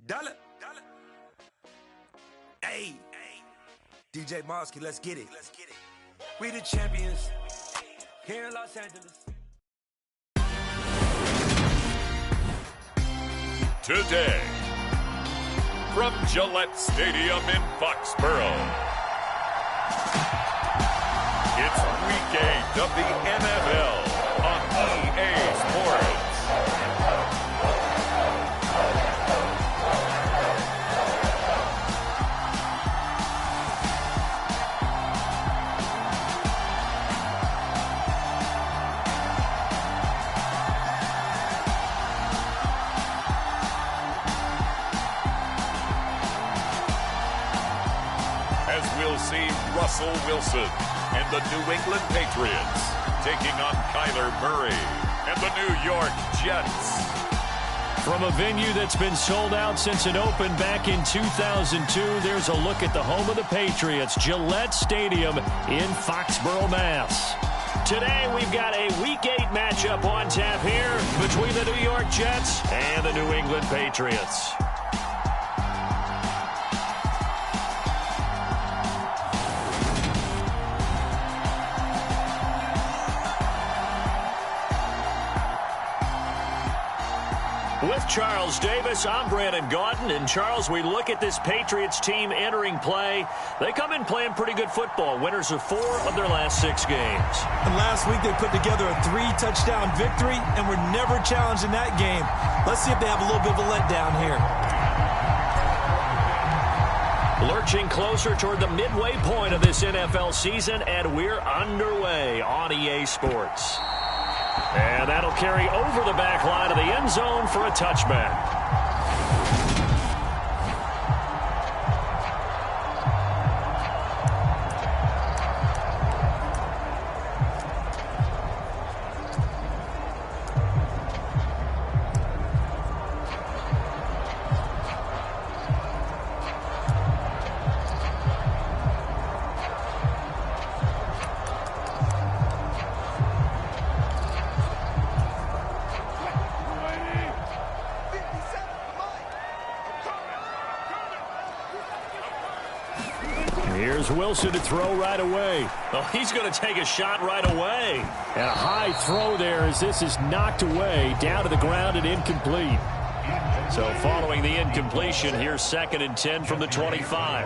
Dollar. Hey. DJ Mosky, let's get it. We the champions here in Los Angeles. Today, from Gillette Stadium in Foxborough, it's Week 8 of the NFL on EA Sports. Russell Wilson and the New England Patriots taking on Kyler Murray and the New York Jets. From a venue that's been sold out since it opened back in 2002, there's a look at the home of the Patriots, Gillette Stadium in Foxborough, Mass. Today we've got a Week 8 matchup on tap here between the New York Jets and the New England Patriots. With Charles Davis, I'm Brandon Gaudin. And Charles, we look at this Patriots team entering play. They come in playing pretty good football. Winners of 4 of their last 6 games. And last week they put together a 3-touchdown victory and were never challenged in that game. Let's see if they have a little bit of a letdown here. Lurching closer toward the midway point of this NFL season, and we're underway on EA Sports. And that'll carry over the back line of the end zone for a touchback. Here's Wilson to throw right away. Oh, he's going to take a shot right away. And a high throw there as this is knocked away, down to the ground and incomplete. So following the incompletion, here's 2nd and 10 from the 25.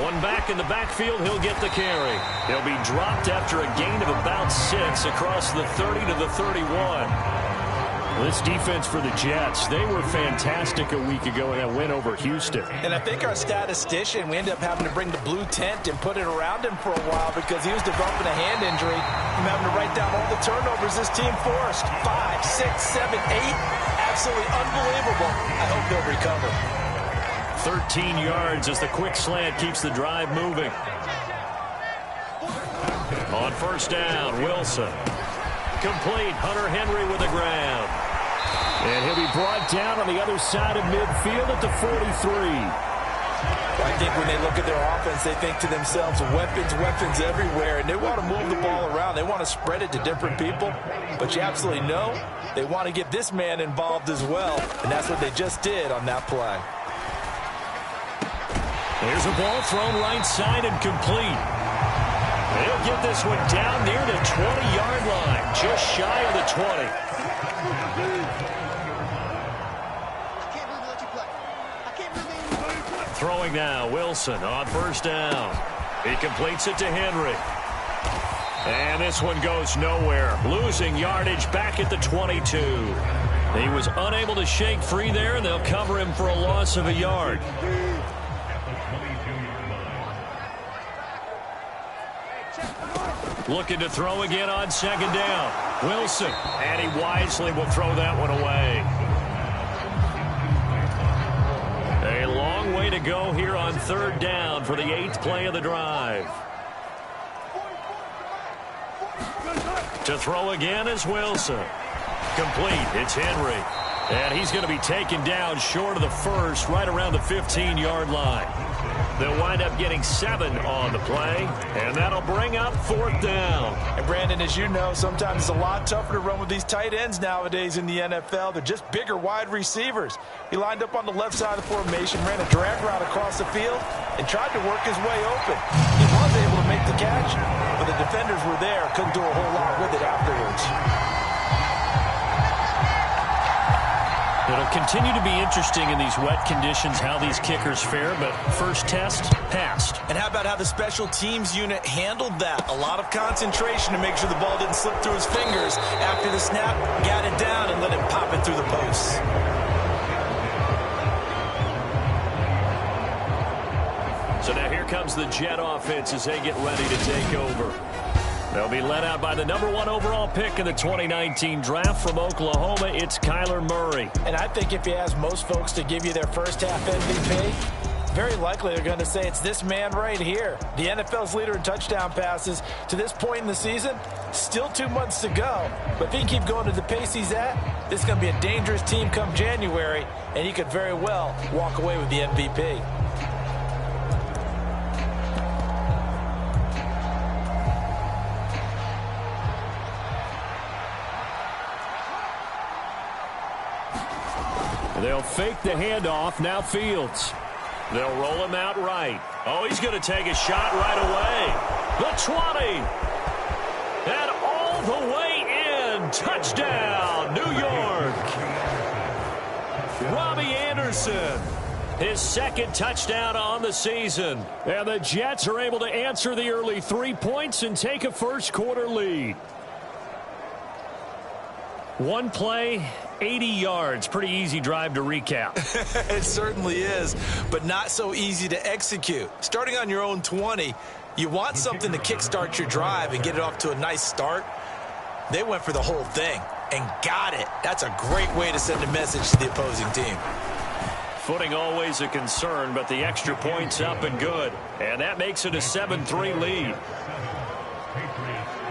One back in the backfield, he'll get the carry. He'll be dropped after a gain of about 6 across the 30 to the 31. This defense for the Jets, they were fantastic a week ago in that win over Houston. And I think our statistician, we ended up having to bring the blue tent and put it around him for a while because he was developing a hand injury from having to write down all the turnovers this team forced. 5, 6, 7, 8. Absolutely unbelievable. I hope they'll recover. 13 yards as the quick slant keeps the drive moving. On 1st down, Wilson. Complete. Hunter Henry with the ground. And he'll be brought down on the other side of midfield at the 43. I think when they look at their offense, they think to themselves, weapons everywhere, and they want to move the ball around. They want to spread it to different people, but you absolutely know they want to get this man involved as well, and that's what they just did on that play. There's a ball thrown right side and complete. They'll get this one down near the 20-yard line, just shy of the 20. Throwing now, Wilson on 1st down. He completes it to Henry. And this one goes nowhere. Losing yardage back at the 22. He was unable to shake free there, and they'll cover him for a loss of a yard. Looking to throw again on 2nd down. Wilson, and he wisely will throw that one away. A long way to go here on 3rd down for the 8th play of the drive. To throw again is Wilson. Complete. It's Henry. And he's going to be taken down short of the 1st, right around the 15-yard line. They'll wind up getting 7 on the play, and that'll bring up 4th down. And Brandon, as you know, sometimes it's a lot tougher to run with these tight ends nowadays in the NFL. They're just bigger wide receivers. He lined up on the left side of the formation, ran a drag route across the field, and tried to work his way open. He was able to make the catch, but the defenders were there, couldn't do a whole lot with it afterwards. It'll continue to be interesting in these wet conditions how these kickers fare, but first test, passed. And how about how the special teams unit handled that? A lot of concentration to make sure the ball didn't slip through his fingers. After the snap, got it down and let it pop it through the posts. So now here comes the Jet offense as they get ready to take over. They'll be led out by the #1 overall pick in the 2019 draft from Oklahoma. It's Kyler Murray. And I think if you ask most folks to give you their first half MVP, very likely they're going to say it's this man right here. The NFL's leader in touchdown passes to this point in the season. Still 2 months to go. But if he can keep going at the pace he's at, this is going to be a dangerous team come January, and he could very well walk away with the MVP. They'll fake the handoff. Now Fields. They'll roll him out right. Oh, he's going to take a shot right away. The 20. And all the way in. Touchdown, New York. Robbie Anderson. His 2nd touchdown on the season. And the Jets are able to answer the early 3 points and take a first-quarter lead. One play, 80 yards. Pretty easy drive to recap. It certainly is, but not so easy to execute. Starting on your own 20, you want something to kickstart your drive and get it off to a nice start. They went for the whole thing and got it. That's a great way to send a message to the opposing team. Footing always a concern, but the extra point's up and good. And that makes it a 7-3 lead.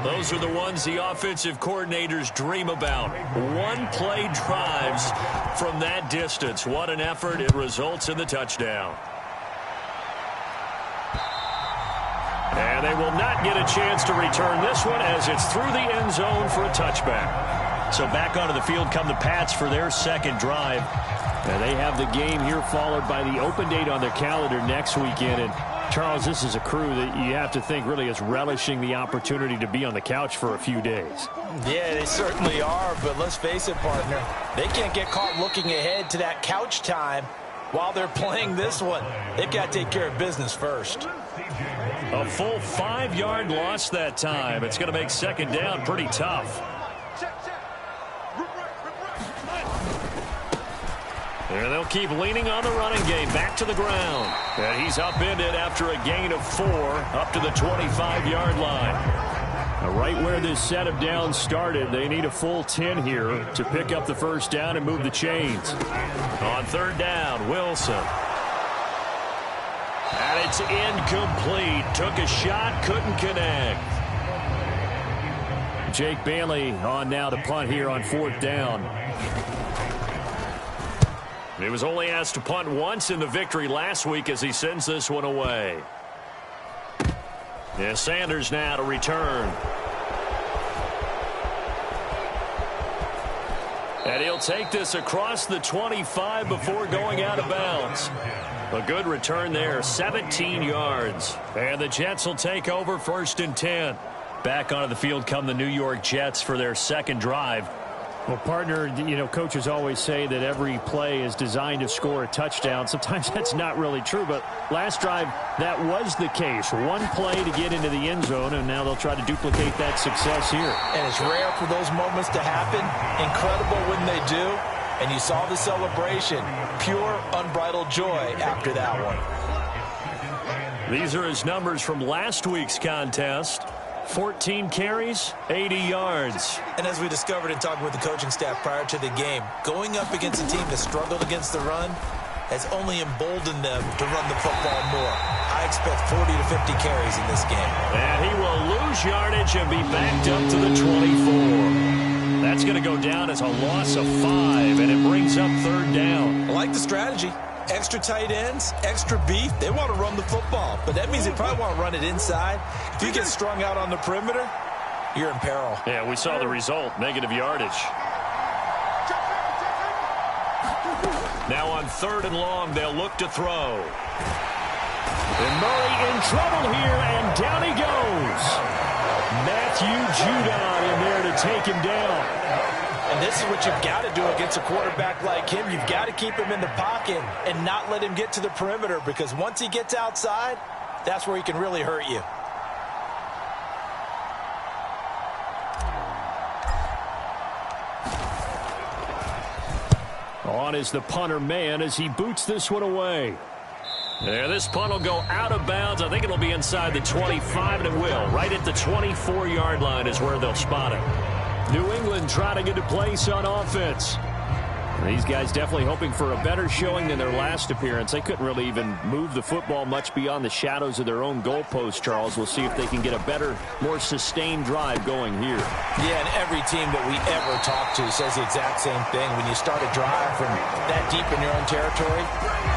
Those are the ones the offensive coordinators dream about. One-play drives from that distance. What an effort. It results in the touchdown. And they will not get a chance to return this one as it's through the end zone for a touchback. So back onto the field come the Pats for their 2nd drive. And they have the game here followed by the open date on their calendar next weekend. And Charles, this is a crew that you have to think really is relishing the opportunity to be on the couch for a few days. Yeah, they certainly are, but let's face it, partner. They can't get caught looking ahead to that couch time while they're playing this one. They've got to take care of business first. A full 5-yard loss that time. It's going to make 2nd down pretty tough. And they'll keep leaning on the running game. Back to the ground. And he's upended after a gain of 4 up to the 25-yard line. Right where this set of downs started, they need a full 10 here to pick up the first down and move the chains. On 3rd down, Wilson. And it's incomplete. Took a shot, couldn't connect. Jake Bailey on now to punt here on 4th down. He was only asked to punt once in the victory last week as he sends this one away. Yeah, Sanders now to return. And he'll take this across the 25 before going out of bounds. A good return there, 17 yards. And the Jets will take over 1st and 10. Back onto the field come the New York Jets for their 2nd drive. Well, partner, you know, coaches always say that every play is designed to score a touchdown. Sometimes that's not really true, but last drive, that was the case. One play to get into the end zone, and now they'll try to duplicate that success here. And it's rare for those moments to happen. Incredible when they do. And you saw the celebration. Pure, unbridled joy after that one. These are his numbers from last week's contest. 14 carries, 80 yards. And as we discovered in talking with the coaching staff prior to the game, going up against a team that struggled against the run has only emboldened them to run the football more. I expect 40 to 50 carries in this game. And he will lose yardage and be backed up to the 24. That's going to go down as a loss of 5, and it brings up 3rd down. I like the strategy. extra tight ends, extra beef. They want to run the football, but that means they probably want to run it inside. If you get strung out on the perimeter, you're in peril. Yeah, we saw the result, negative yardage. Now on 3rd and long, they'll look to throw. And Murray in trouble here, and down he goes. Matthew Judon in there to take him down. And this is what you've got to do against a quarterback like him. You've got to keep him in the pocket and not let him get to the perimeter, because once he gets outside, that's where he can really hurt you. On is the punter man as he boots this one away. There, this punt will go out of bounds. I think it'll be inside the 25, and it will. Right at the 24-yard line is where they'll spot it. New England trying to get a place on offense. These guys definitely hoping for a better showing than their last appearance. They couldn't really even move the football much beyond the shadows of their own goalpost, Charles. We'll see if they can get a better, more sustained drive going here. Yeah, and every team that we ever talk to says the exact same thing. When you start a drive from that deep in your own territory,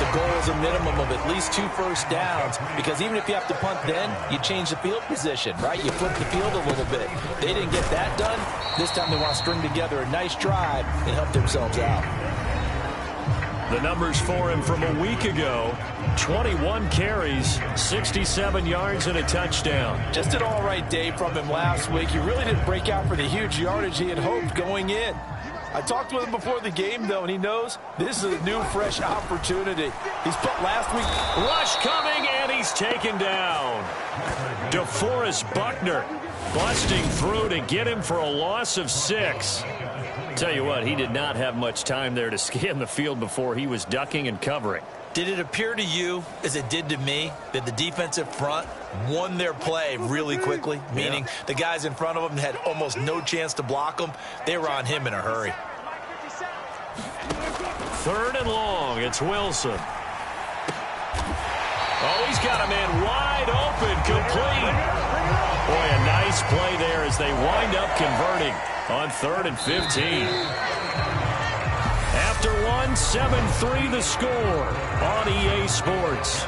the goal is a minimum of at least 2 first downs, because even if you have to punt then, you change the field position, right? You flip the field a little bit. They didn't get that done. This time they want to string together a nice drive and help themselves out. The numbers for him from a week ago: 21 carries, 67 yards, and a touchdown. Just an all-right day from him last week. He really didn't break out for the huge yardage he had hoped going in. I talked with him before the game, though, and he knows this is a new, fresh opportunity. He's put last week. Rush coming, and he's taken down. DeForest Buckner busting through to get him for a loss of 6. Tell you what, he did not have much time there to scan the field before he was ducking and covering. Did it appear to you, as it did to me, that the defensive front won their play really quickly? Meaning the guys in front of them had almost no chance to block them. They were on him in a hurry. 3rd and long, it's Wilson. Oh, he's got a man wide open, complete. Boy, a nice play there as they wind up converting on 3rd and 15. After one, 7-3 the score on EA Sports.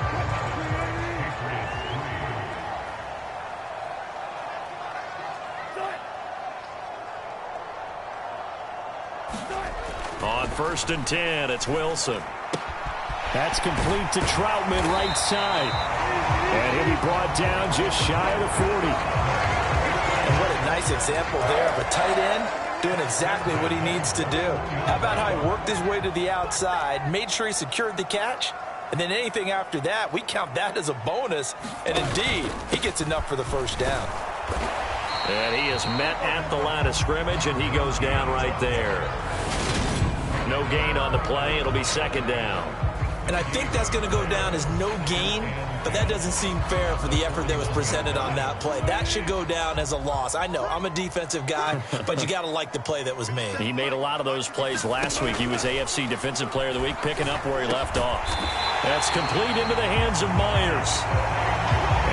On 1st and 10, it's Wilson. That's complete to Troutman, right side. And he'll be brought down just shy of the 40. And what a nice example there of a tight end doing exactly what he needs to do. How about how he worked his way to the outside, made sure he secured the catch, and then anything after that, we count that as a bonus. And indeed, he gets enough for the first down. And he is met at the line of scrimmage, and he goes down right there. No gain on the play. It'll be 2nd down. And I think that's going to go down as no gain, but that doesn't seem fair for the effort that was presented on that play. That should go down as a loss. I know, I'm a defensive guy, but you got to like the play that was made. He made a lot of those plays last week. He was AFC Defensive Player of the Week, picking up where he left off. That's complete into the hands of Myers.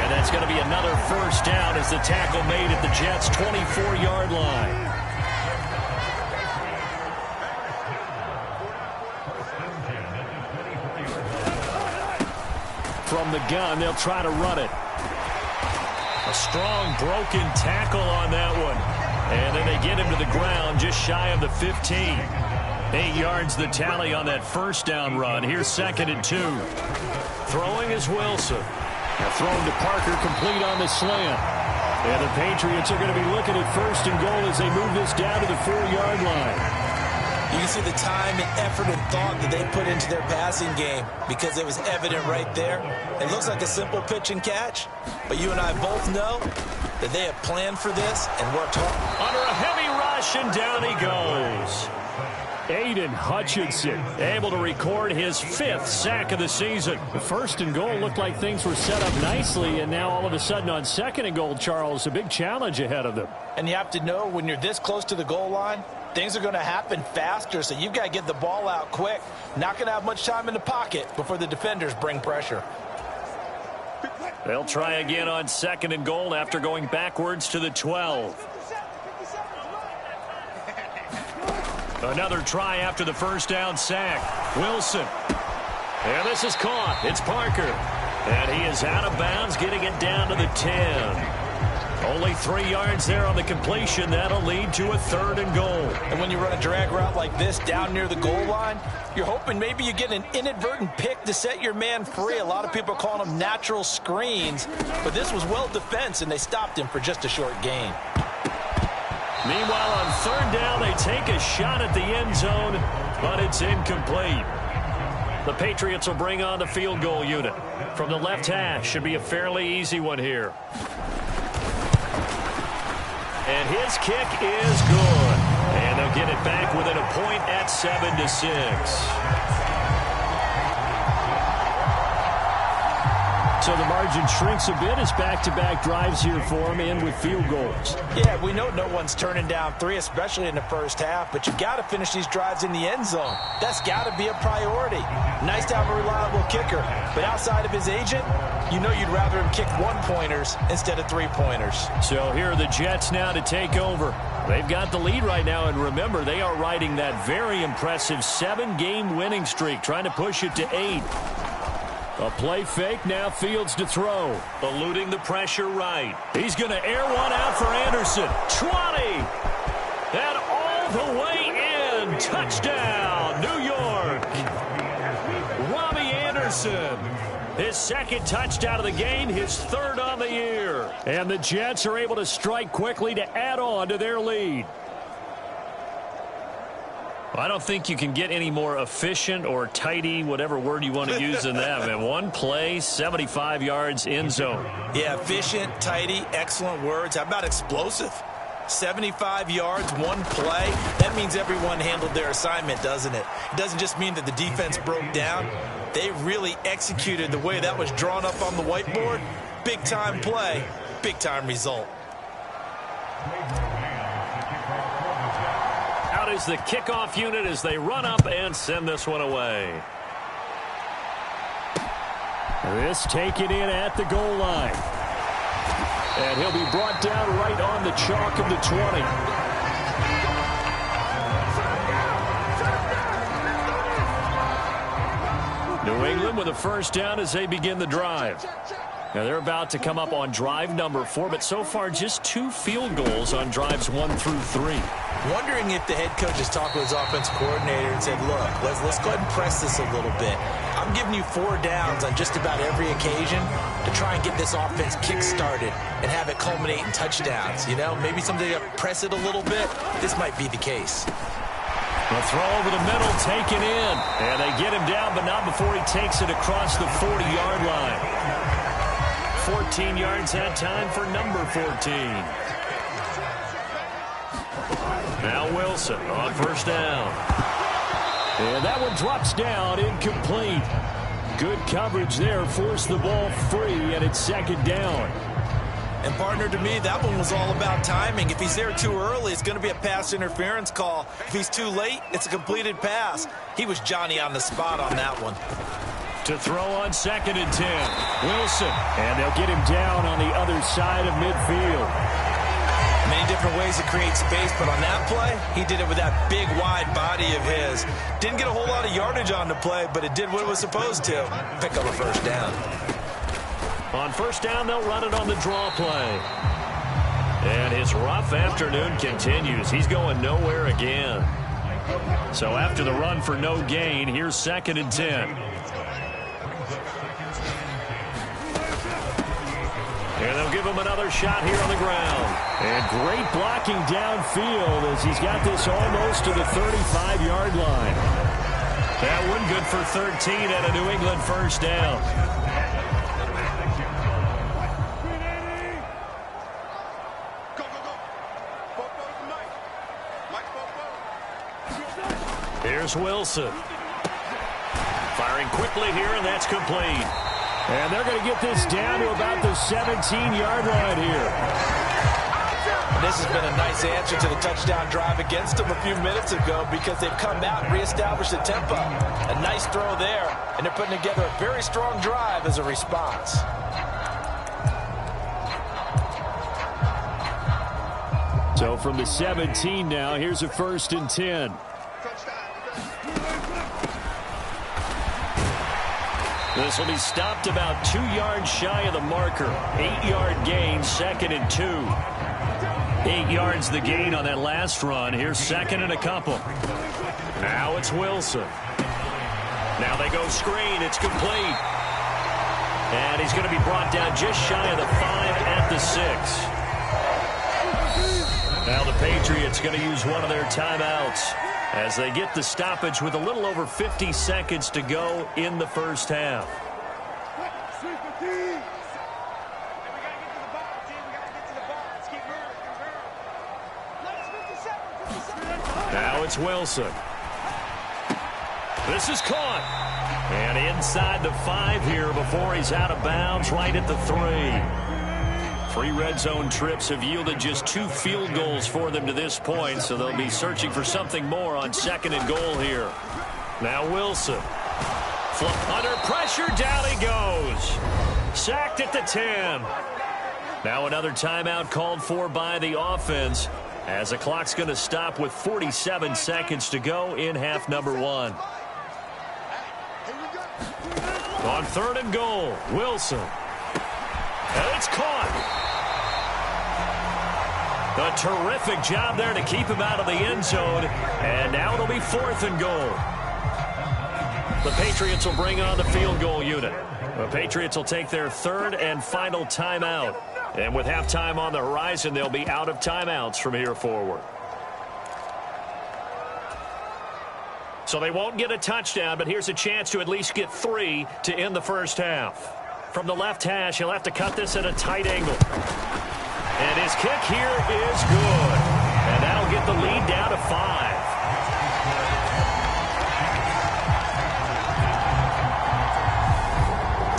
And that's going to be another first down as the tackle made at the Jets' 24-yard line. From the gun, they'll try to run it. A strong broken tackle on that one. And then they get him to the ground just shy of the 15. 8 yards the tally on that first down run. Here's 2nd and 2. Throwing is Wilson. Now thrown to Parker, complete on the slant. And the Patriots are going to be looking at 1st and goal as they move this down to the 4-yard line. You can see the time and effort and thought that they put into their passing game because it was evident right there. It looks like a simple pitch and catch, but you and I both know that they have planned for this and worked hard. Under a heavy rush, and down he goes. Aiden Hutchinson able to record his 5th sack of the season. The 1st and goal looked like things were set up nicely, and now all of a sudden on 2nd and goal, Charles, a big challenge ahead of them. And you have to know when you're this close to the goal line, things are going to happen faster, so you've got to get the ball out quick. Not going to have much time in the pocket before the defenders bring pressure. They'll try again on 2nd and goal after going backwards to the 12. Another try after the first down sack. Wilson. And this is caught. It's Parker. And he is out of bounds, getting it down to the 10. Only 3 yards there on the completion. That'll lead to a 3rd and goal. And when you run a drag route like this down near the goal line, you're hoping maybe you get an inadvertent pick to set your man free. A lot of people are calling them natural screens, but this was well defense, and they stopped him for just a short gain. Meanwhile, on 3rd down, they take a shot at the end zone, but it's incomplete. The Patriots will bring on the field goal unit. From the left hash, should be a fairly easy one here. And his kick is good. And they'll get it back within a point at 7-6. So the margin shrinks a bit as back-to-back drives here for him and with field goals. Yeah, we know no one's turning down 3, especially in the first half, but you got to finish these drives in the end zone. That's got to be a priority. Nice to have a reliable kicker, but outside of his agent, you know you'd rather him kick 1-pointers instead of 3-pointers. So here are the Jets now to take over. They've got the lead right now, and remember, they are riding that very impressive 7-game winning streak, trying to push it to 8. A play fake, now Fields to throw. Eluding the pressure right. He's going to air one out for Anderson. 20! And all the way in. Touchdown, New York. Robbie Anderson. His 2nd touchdown of the game, his 3rd on the year. And the Jets are able to strike quickly to add on to their lead. I don't think you can get any more efficient or tidy, whatever word you want to use in that. Man, 1 play, 75 yards, end zone. Yeah, efficient, tidy, excellent words. How about explosive? 75 yards, 1 play. That means everyone handled their assignment, doesn't it? It doesn't just mean that the defense broke down. They really executed the way that was drawn up on the whiteboard. Big-time play, big-time result. Is the kickoff unit as they run up and send this one away. This taken in at the goal line. And he'll be brought down right on the chalk of the 20. New England with a 1st down as they begin the drive. Now they're about to come up on drive number 4, but so far just 2 field goals on drives 1 through 3. Wondering if the head coach has talked with his offense coordinator and said, look, let's go ahead and press this a little bit. I'm giving you 4 downs on just about every occasion to try and get this offense kick-started and have it culminate in touchdowns. You know, maybe someday to press it a little bit. This might be the case. The throw over the middle, taken in. And they get him down, but not before he takes it across the 40-yard line. 14 yards that time for number 14. Now Wilson on 1st down. And that one drops down, incomplete. Good coverage there, forced the ball free, and it's 2nd down. And partner, to me, that one was all about timing. If he's there too early, it's going to be a pass interference call. If he's too late, it's a completed pass. He was Johnny on the spot on that one. To throw on 2nd and 10. Wilson. And they'll get him down on the other side of midfield. Many different ways to create space, but on that play, he did it with that big, wide body of his. Didn't get a whole lot of yardage on the play, but it did what it was supposed to. Pick up a 1st down. On 1st down, they'll run it on the draw play. And his rough afternoon continues. He's going nowhere again. So after the run for no gain, here's 2nd and 10. And they'll give him another shot here on the ground. And great blocking downfield as he's got this almost to the 35-yard line. That one good for 13 and a New England 1st down. Here's Wilson. Firing quickly here, and that's complete. And they're going to get this down to about the 17-yard line here. This has been a nice answer to the touchdown drive against them a few minutes ago because they've come out and reestablished the tempo. A nice throw there, and they're putting together a very strong drive as a response. So from the 17 now, here's a 1st and 10. This will be stopped about 2 yards shy of the marker. 8-yard gain, 2nd and 2. 8 yards the gain on that last run. Here's 2nd and a couple. Now it's Wilson. Now they go screen. It's complete. And he's going to be brought down just shy of the 5 at the 6. Now the Patriots going to use one of their timeouts as they get the stoppage with a little over 50 seconds to go in the first half. Now it's Wilson. This is caught. And inside the 5 here before he's out of bounds, right at the 3. 3 red zone trips have yielded just 2 field goals for them to this point, so they'll be searching for something more on 2nd and goal here. Now Wilson. Under pressure, down he goes. Sacked at the 10. Now another timeout called for by the offense as the clock's going to stop with 47 seconds to go in half number 1. On 3rd and goal, Wilson. And it's caught. A terrific job there to keep him out of the end zone. And now it'll be 4th and goal. The Patriots will bring on the field goal unit. The Patriots will take their 3rd and final timeout. And with halftime on the horizon, they'll be out of timeouts from here forward. So they won't get a touchdown, but here's a chance to at least get 3 to end the first half. From the left hash, he'll have to cut this at a tight angle. And his kick here is good. And that'll get the lead down to 5.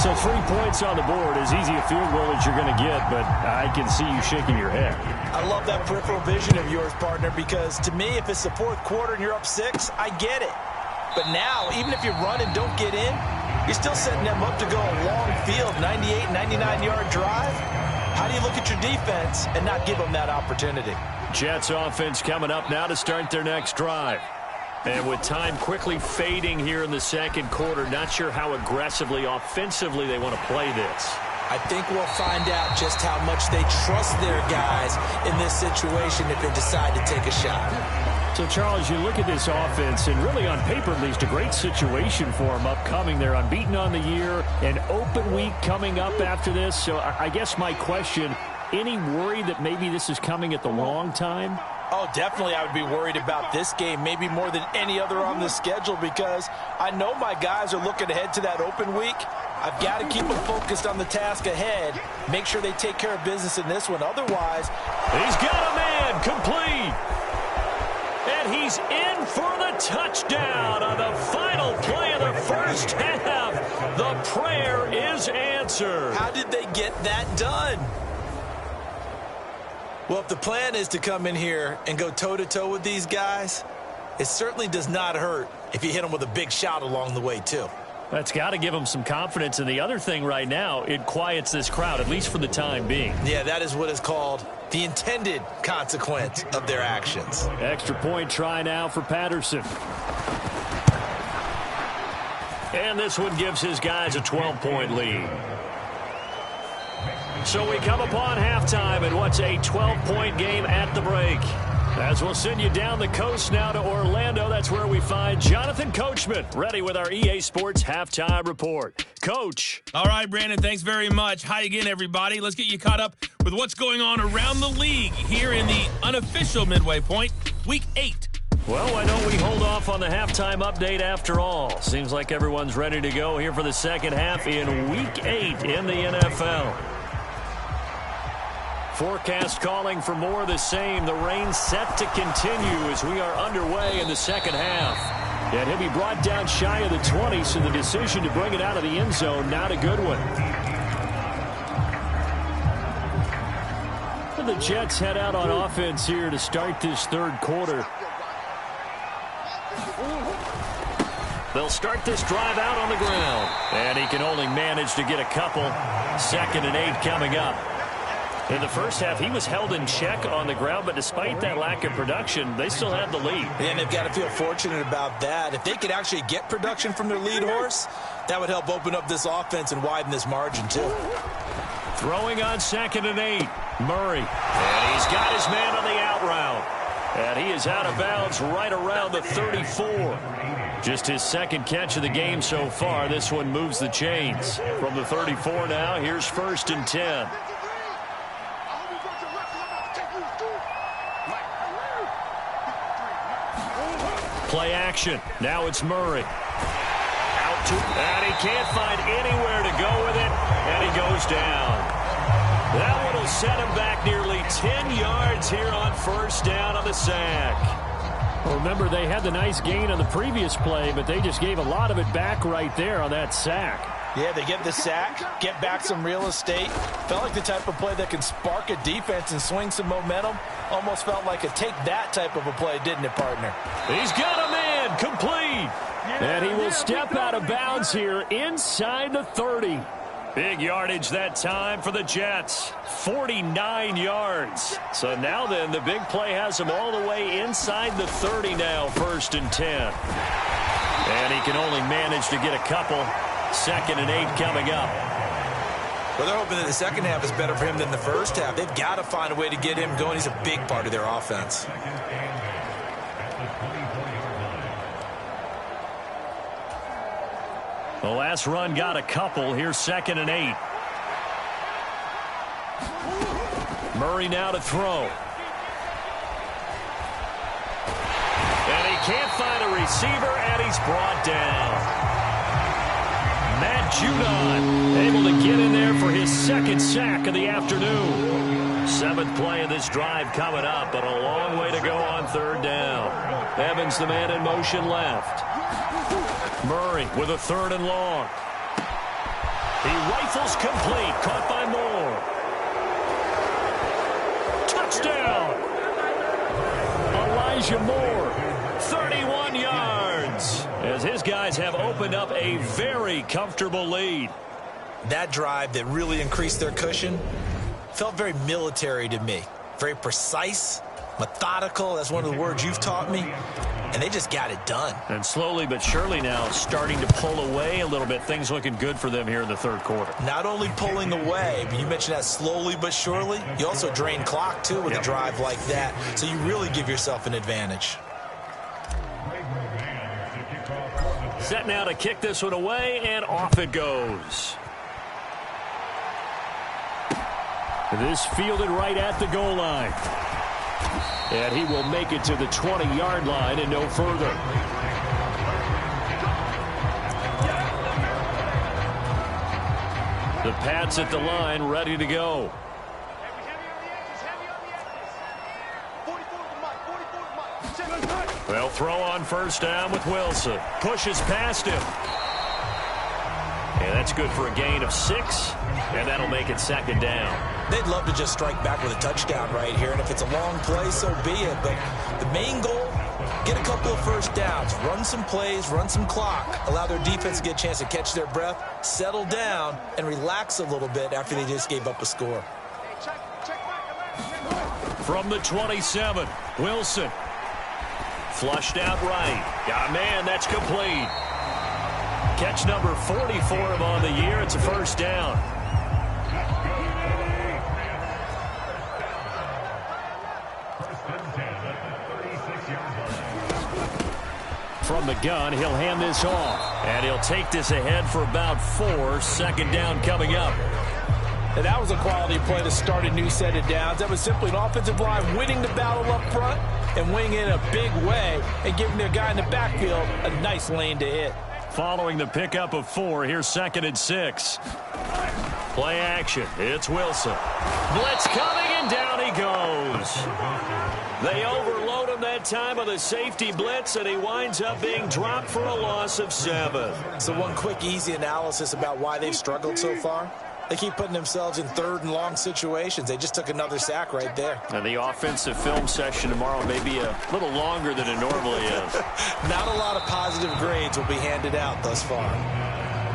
So 3 points on the board, as easy a field goal as you're going to get, but I can see you shaking your head. I love that peripheral vision of yours, partner, because to me, if it's the 4th quarter and you're up 6, I get it. But now, even if you run and don't get in, you're still setting them up to go a long field, 98, 99-yard drive. How do you look at your defense and not give them that opportunity? Jets offense coming up now to start their next drive. And with time quickly fading here in the 2nd quarter, not sure how aggressively, offensively they want to play this. I think we'll find out just how much they trust their guys in this situation if they decide to take a shot. So, Charles, you look at this offense, and really on paper at least, a great situation for them upcoming. They're unbeaten on the year, an open week coming up after this. So I guess my question, any worry that maybe this is coming at the wrong time? Oh, definitely I would be worried about this game, maybe more than any other on the schedule, because I know my guys are looking ahead to that open week. I've got to keep them focused on the task ahead, make sure they take care of business in this one. Otherwise, he's got a man complete. And he's in for the touchdown on the final play of the first half. The prayer is answered. How did they get that done? Well, if the plan is to come in here and go toe-to-toe with these guys, it certainly does not hurt if you hit them with a big shot along the way, too. That's got to give them some confidence. And the other thing right now, it quiets this crowd, at least for the time being. Yeah, that is what is called the intended consequence of their actions. Extra point try now for Patterson. And this one gives his guys a 12-point lead. So we come upon halftime in what's a 12-point game at the break. As we'll send you down the coast now to Orlando, that's where we find Jonathan Coachman, ready with our EA Sports Halftime Report. Coach. All right, Brandon, thanks very much. Hi again, everybody. Let's get you caught up with what's going on around the league here in the unofficial midway point, Week 8. Well, why don't we hold off on the halftime update after all? Seems like everyone's ready to go here for the second half in Week 8 in the NFL. Forecast calling for more of the same. The rain set to continue as we are underway in the second half. And he'll be brought down shy of the 20, so the decision to bring it out of the end zone, not a good one. The Jets head out on offense here to start this third quarter. They'll start this drive out on the ground. And he can only manage to get a couple. 2nd and 8 coming up. In the first half, he was held in check on the ground, but despite that lack of production, they still had the lead. And they've got to feel fortunate about that. If they could actually get production from their lead horse, that would help open up this offense and widen this margin, too. Throwing on 2nd and 8. Murray. And he's got his man on the out route. And he is out of bounds right around the 34. Just his second catch of the game so far. This one moves the chains. From the 34 now, here's 1st and 10. Play action. Now it's Murray. Out to, and he can't find anywhere to go with it, and he goes down. That one will set him back nearly 10 yards here on 1st down on the sack. Well, remember, they had the nice gain on the previous play, but they just gave a lot of it back right there on that sack. Yeah, they get the sack, get back some real estate. Felt like the type of play that can spark a defense and swing some momentum. Almost felt like a take that type of a play, didn't it, partner? He's got a man, complete. And he will step out of bounds here inside the 30. Big yardage that time for the Jets. 49 yards. So now then, the big play has him all the way inside the 30 now, 1st and 10. And he can only manage to get a couple. 2nd and 8 coming up. Well, they're hoping that the second half is better for him than the first half. They've got to find a way to get him going. He's a big part of their offense. The last run got a couple. Here's 2nd and 8. Murray now to throw. And he can't find a receiver, and he's brought down. Matt Judon able to get in there for his 2nd sack of the afternoon. 7th play of this drive coming up, but a long way to go on 3rd down. Evans, the man in motion left. Murray with a 3rd and long. He rifles complete, caught by Moore. Touchdown! Elijah Moore, 31 yards. As his guys have opened up a very comfortable lead. That drive that really increased their cushion felt very military to me. Very precise, methodical. That's one of the words you've taught me. And they just got it done. And slowly but surely now starting to pull away a little bit. Things looking good for them here in the 3rd quarter. Not only pulling away, but you mentioned that slowly but surely. You also drain clock, too, with a drive like that. So you really give yourself an advantage. Set now to kick this one away, and off it goes. This fielded right at the goal line. And he will make it to the 20-yard line and no further. The Pats at the line, ready to go. They'll throw on 1st down with Wilson. Pushes past him. And that's good for a gain of 6. And that'll make it 2nd down. They'd love to just strike back with a touchdown right here. And if it's a long play, so be it. But the main goal, get a couple of 1st downs. Run some plays, run some clock. Allow their defense to get a chance to catch their breath, settle down, and relax a little bit after they just gave up a score. From the 27, Wilson. Flushed out right. Got a man, that's complete. Catch number 44 of on the year. It's a 1st down. From the gun, he'll hand this off. And he'll take this ahead for about 4. 2nd down coming up. And that was a quality play to start a new set of downs. That was simply an offensive line winning the battle up front and winning it in a big way and giving their guy in the backfield a nice lane to hit. Following the pickup of 4, here's 2nd and 6. Play action. It's Wilson. Blitz coming, and down he goes. They overload him that time with a safety blitz, and he winds up being dropped for a loss of 7. So one quick, easy analysis about why they've struggled so far. They keep putting themselves in 3rd and long situations. They just took another sack right there. And the offensive film session tomorrow may be a little longer than it normally is. Not a lot of positive grades will be handed out thus far.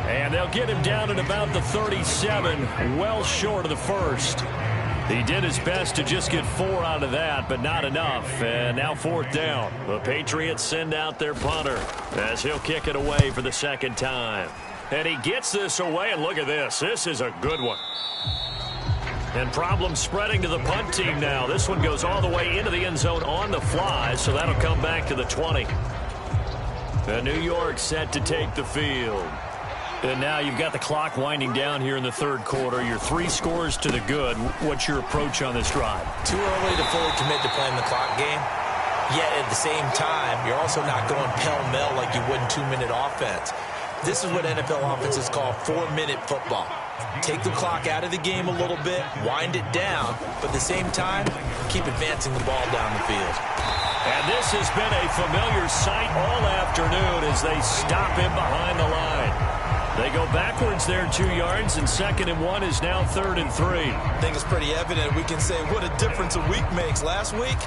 And they'll get him down at about the 37, well short of the 1st. He did his best to just get 4 out of that, but not enough. And now 4th down. The Patriots send out their punter as he'll kick it away for the 2nd time. And he gets this away, and look at this. This is a good one. And problems spreading to the punt team now. This one goes all the way into the end zone on the fly, so that'll come back to the 20. And New York set to take the field. And now you've got the clock winding down here in the 3rd quarter. You're 3 scores to the good. What's your approach on this drive? Too early to fully commit to playing the clock game. Yet at the same time, you're also not going pell-mell like you would in 2-minute offense. This is what NFL offenses call 4-minute football. Take the clock out of the game a little bit, wind it down, but at the same time, keep advancing the ball down the field. And this has been a familiar sight all afternoon as they stop him behind the line. They go backwards there 2 yards, and 2nd and 1 is now 3rd and 3. I think it's pretty evident. We can say what a difference a week makes. Last week,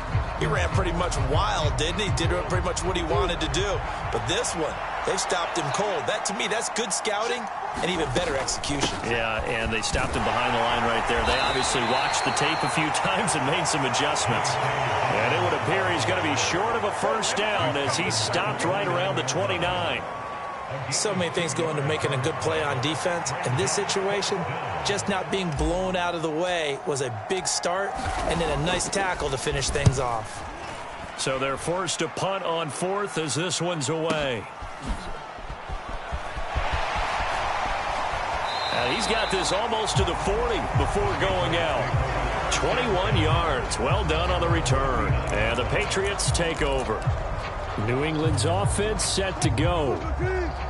he ran pretty much wild, didn't he? Did pretty much what he wanted to do. But this one, they stopped him cold. That, to me, that's good scouting and even better execution. Yeah, and they stopped him behind the line right there. They obviously watched the tape a few times and made some adjustments. And it would appear he's going to be short of a 1st down as he stopped right around the 29. So many things go into making a good play on defense. In this situation, just not being blown out of the way was a big start, and then a nice tackle to finish things off. So they're forced to punt on 4th as this one's away. And he's got this almost to the 40 before going out. 21 yards. Well done on the return. And the Patriots take over. New England's offense set to go.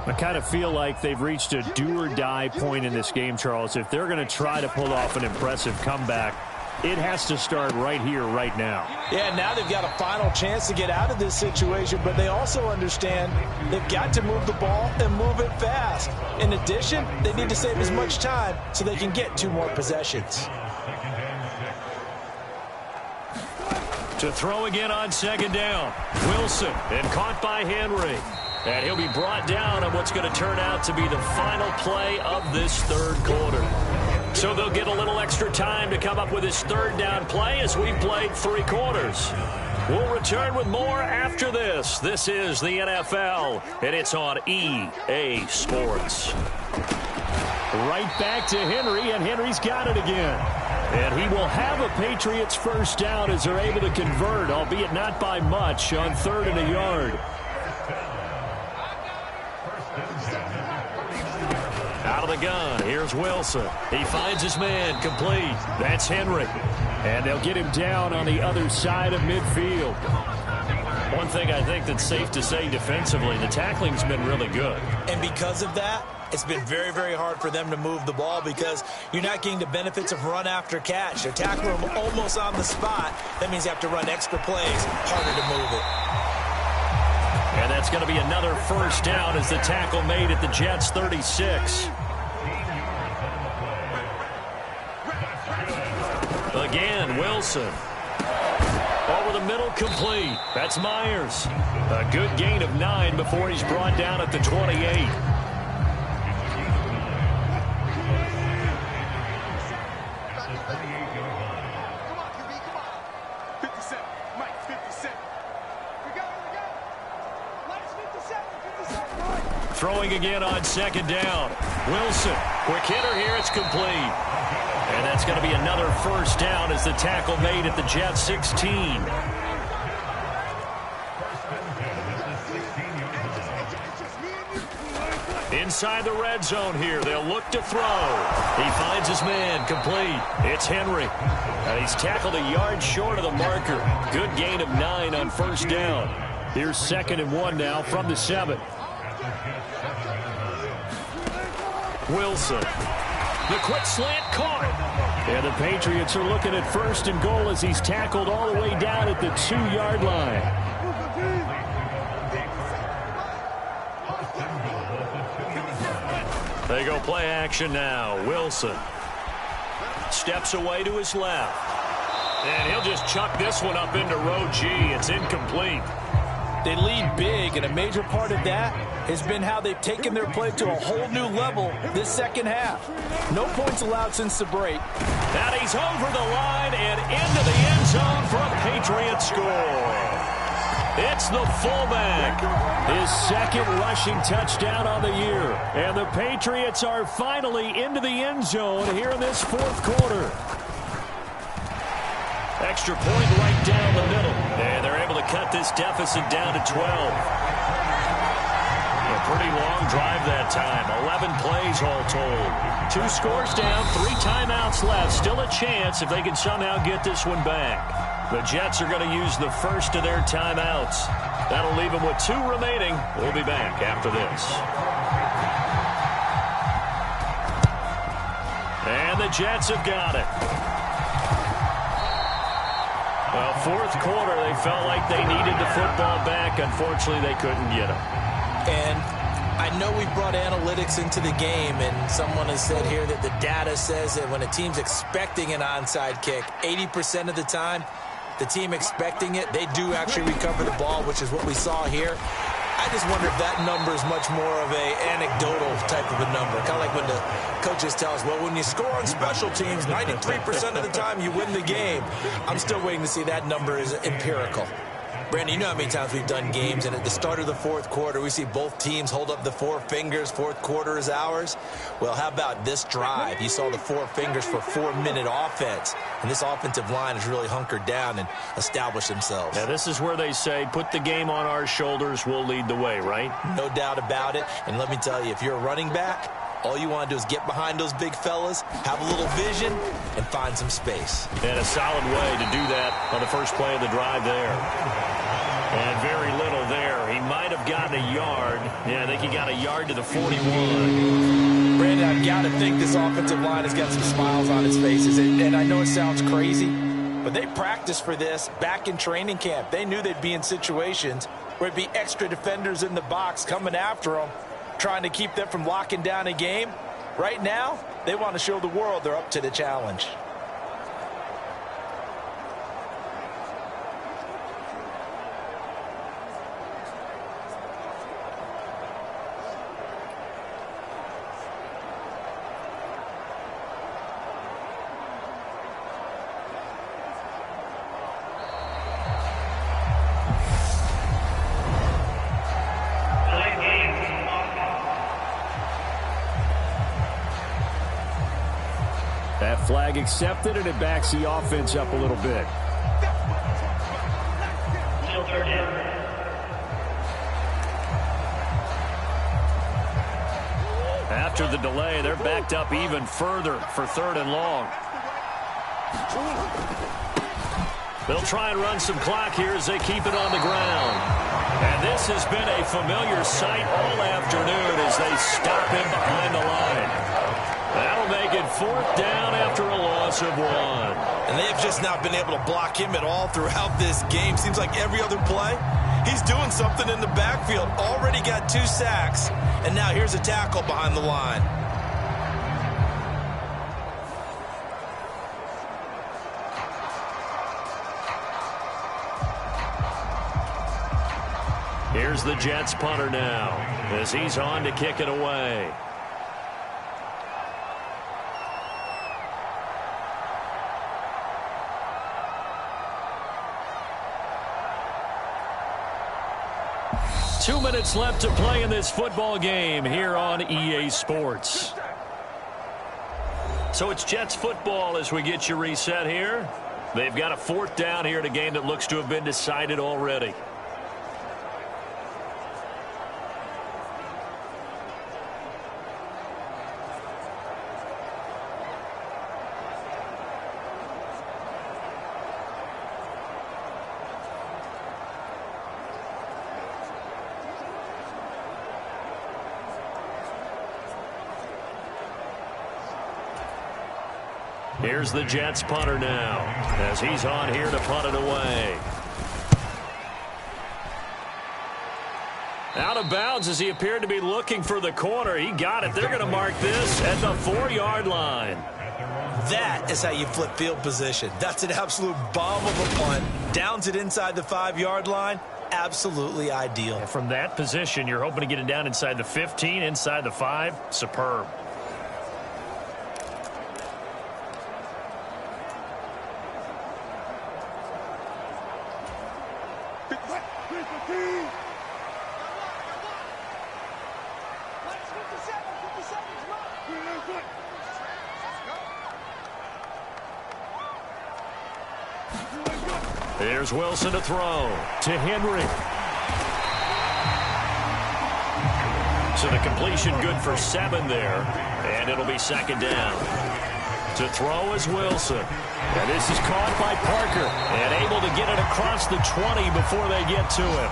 I kind of feel like they've reached a do-or-die point in this game, Charles. If they're going to try to pull off an impressive comeback, it has to start right here, right now. Yeah, now they've got a final chance to get out of this situation, but they also understand they've got to move the ball and move it fast. In addition, they need to save as much time so they can get 2 more possessions. To throw again on 2nd down. Wilson, and caught by Henry. And he'll be brought down on what's going to turn out to be the final play of this 3rd quarter. So they'll get a little extra time to come up with his 3rd down play as we've played 3 quarters. We'll return with more after this. This is the NFL, and it's on EA Sports. Right back to Henry, and Henry's got it again. And he will have a Patriots 1st down as they're able to convert, albeit not by much, on 3rd and a yard. Out of the gun, here's Wilson. He finds his man, complete. That's Henry. And they'll get him down on the other side of midfield. One thing I think that's safe to say defensively, the tackling's been really good. And because of that, it's been very, very hard for them to move the ball because you're not getting the benefits of run after catch. They're tackling them almost on the spot. That means you have to run extra plays, harder to move it. And that's going to be another 1st down as the tackle made at the Jets' 36. Again, Wilson. Over the middle, complete. That's Myers. A good gain of 9 before he's brought down at the 28. Throwing again on 2nd down. Wilson, quick hitter here, it's complete. And that's going to be another 1st down as the tackle made at the Jets' 16. Inside the red zone here, they'll look to throw. He finds his man, complete. It's Henry. And he's tackled a yard short of the marker. Good gain of 9 on 1st down. Here's 2nd and 1 now from the 7. Wilson. The quick slant caught. And the Patriots are looking at 1st and goal as he's tackled all the way down at the 2-yard line. They go play action now. Wilson steps away to his left. And he'll just chuck this one up into row G. It's incomplete. They lead big, and a major part of that has been how they've taken their play to a whole new level this second half. No points allowed since the break. And he's over the line and into the end zone for a Patriot score. It's the fullback. His second rushing touchdown on the year. And the Patriots are finally into the end zone here in this fourth quarter. Extra point right down the middle. And they're able to cut this deficit down to 12. A pretty long drive that time. 11 plays all told. 2 scores down, 3 timeouts left. Still a chance if they can somehow get this one back. The Jets are going to use the first of their timeouts. That'll leave them with 2 remaining. We'll be back after this. And the Jets have got it. Well, fourth quarter, they felt like they needed the football back. Unfortunately, they couldn't get it. And I know we brought analytics into the game, and someone has said here that the data says that when a team's expecting an onside kick, 80% of the time, the team expecting it, they do actually recover the ball, which is what we saw here. I just wonder if that number is much more of an anecdotal type of a number. Kind of like when the coaches tell us, well, when you score on special teams, 93% of the time you win the game. I'm still waiting to see that number is empirical. Brandon, you know how many times we've done games, and at the start of the fourth quarter, we see both teams hold up the 4 fingers, fourth quarter is ours. Well, how about this drive? You saw the 4 fingers for 4-minute offense, and this offensive line has really hunkered down and established themselves. Now, this is where they say, put the game on our shoulders, we'll lead the way, right? No doubt about it, and let me tell you, if you're a running back, all you want to do is get behind those big fellas, have a little vision, and find some space. And a solid way to do that on the first play of the drive there. And very little there. He might have gotten a yard. Yeah, I think he got a yard to the 41. Brandon, I've got to think this offensive line has got some smiles on its faces. And I know it sounds crazy, but they practiced for this back in training camp. They knew they'd be in situations where it'd be extra defenders in the box coming after them, trying to keep them from locking down a game. Right now, they want to show the world they're up to the challenge. Flag accepted, and it backs the offense up a little bit. After the delay, they're backed up even further for 3rd and long. They'll try and run some clock here as they keep it on the ground. And this has been a familiar sight all afternoon as they stop him behind the line. That'll make it 4th down after a loss of 1. And they have just not been able to block him at all throughout this game. Seems like every other play, he's doing something in the backfield. Already got 2 sacks, and now here's a tackle behind the line. Here's the Jets punter now as he's on to kick it away. Two minutes left to play in this football game here on EA Sports. So it's Jets football as we get you reset here. They've got a 4th down here in a game that looks to have been decided already. Here's the Jets punter now as he's on here to punt it away. Out of bounds as he appeared to be looking for the corner. He got it. They're going to mark this at the 4-yard line. That is how you flip field position. That's an absolute bomb of a punt. Downs it inside the 5-yard line. absolutely ideal. And from that position, you're hoping to get it down inside the 15, inside the 5. Superb. Here's Wilson to throw to Henry. So the completion good for 7 there, and it'll be second down. To throw is Wilson. And this is caught by Parker and able to get it across the 20 before they get to him.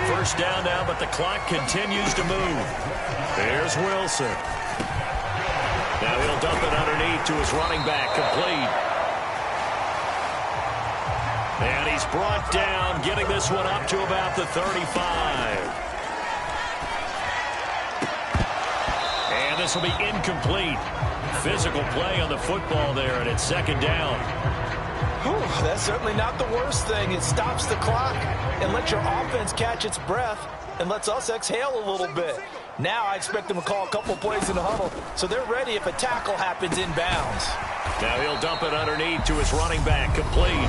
First down now, but the clock continues to move. Here's Wilson. Now he'll dump it underneath to his running back, complete. And he's brought down, getting this one up to about the 35. And this will be incomplete. Physical play on the football there, and it's second down. Whew, that's certainly not the worst thing. It stops the clock and lets your offense catch its breath and lets us exhale a little bit. Now I expect them to call a couple plays in the huddle, so they're ready if a tackle happens inbounds. Now he'll dump it underneath to his running back, complete.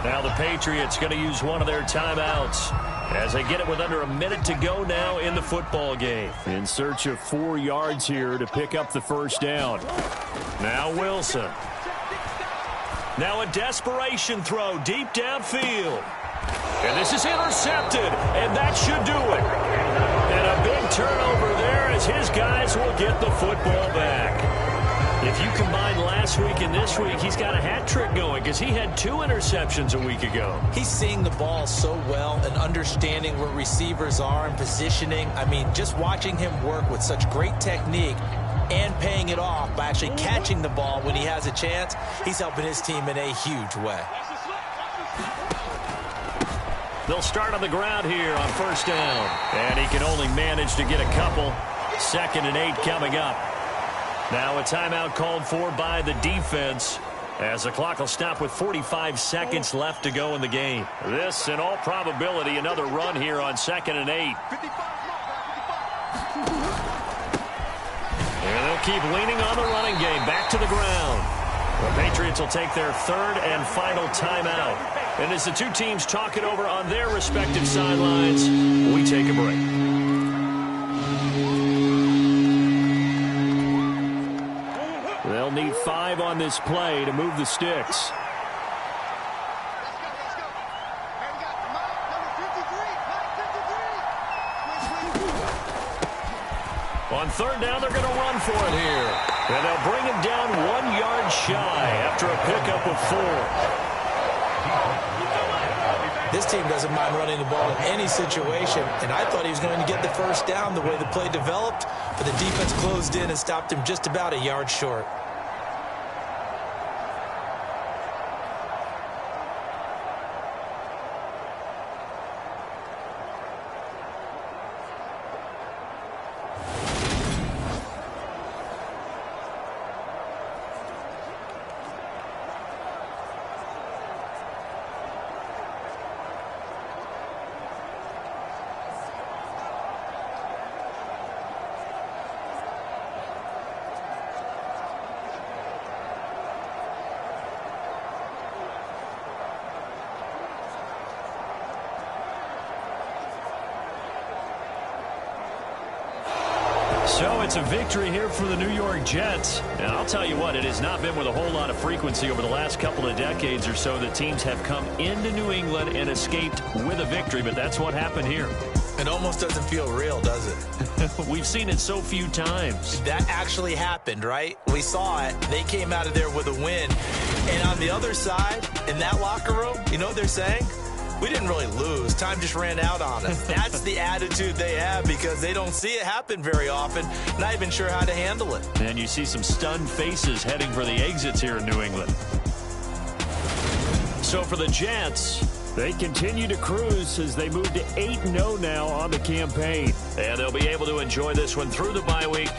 Now the Patriots going to use one of their timeouts as they get it with under a minute to go now in the football game. In search of 4 yards here to pick up the first down. Now Wilson. Now a desperation throw deep downfield. And this is intercepted, and that should do it. And a big turnover there as his guys will get the football back. If you combine last week and this week, he's got a hat trick going because he had 2 interceptions a week ago. He's seeing the ball so well and understanding where receivers are and positioning. I mean, just watching him work with such great technique and paying it off by actually catching the ball when he has a chance, he's helping his team in a huge way. They'll start on the ground here on first down. And he can only manage to get a couple. 2nd and 8 coming up. Now a timeout called for by the defense as the clock will stop with 45 seconds left to go in the game. This, in all probability, another run here on 2nd and 8. And they'll keep leaning on the running game. Back to the ground. The Patriots will take their 3rd and final timeout. And as the two teams talk it over on their respective sidelines, we take a break. They'll need 5 on this play to move the sticks. On 3rd down, they're going to run for it here. And they'll bring him down 1 yard shy after a pickup of 4. This team doesn't mind running the ball in any situation, and I thought he was going to get the first down the way the play developed, but the defense closed in and stopped him just about a yard short. So it's a victory here for the New York Jets. And I'll tell you what, it has not been with a whole lot of frequency over the last couple of decades or so that teams have come into New England and escaped with a victory, but that's what happened here. It almost doesn't feel real, does it? We've seen it so few times. That actually happened, right? We saw it. They came out of there with a win. And on the other side, in that locker room, you know what they're saying? We didn't really lose. Time just ran out on us. That's the attitude they have because they don't see it happen very often. Not even sure how to handle it. And you see some stunned faces heading for the exits here in New England. So for the Jets, they continue to cruise as they move to 8-0 now on the campaign. And they'll be able to enjoy this one through the bye week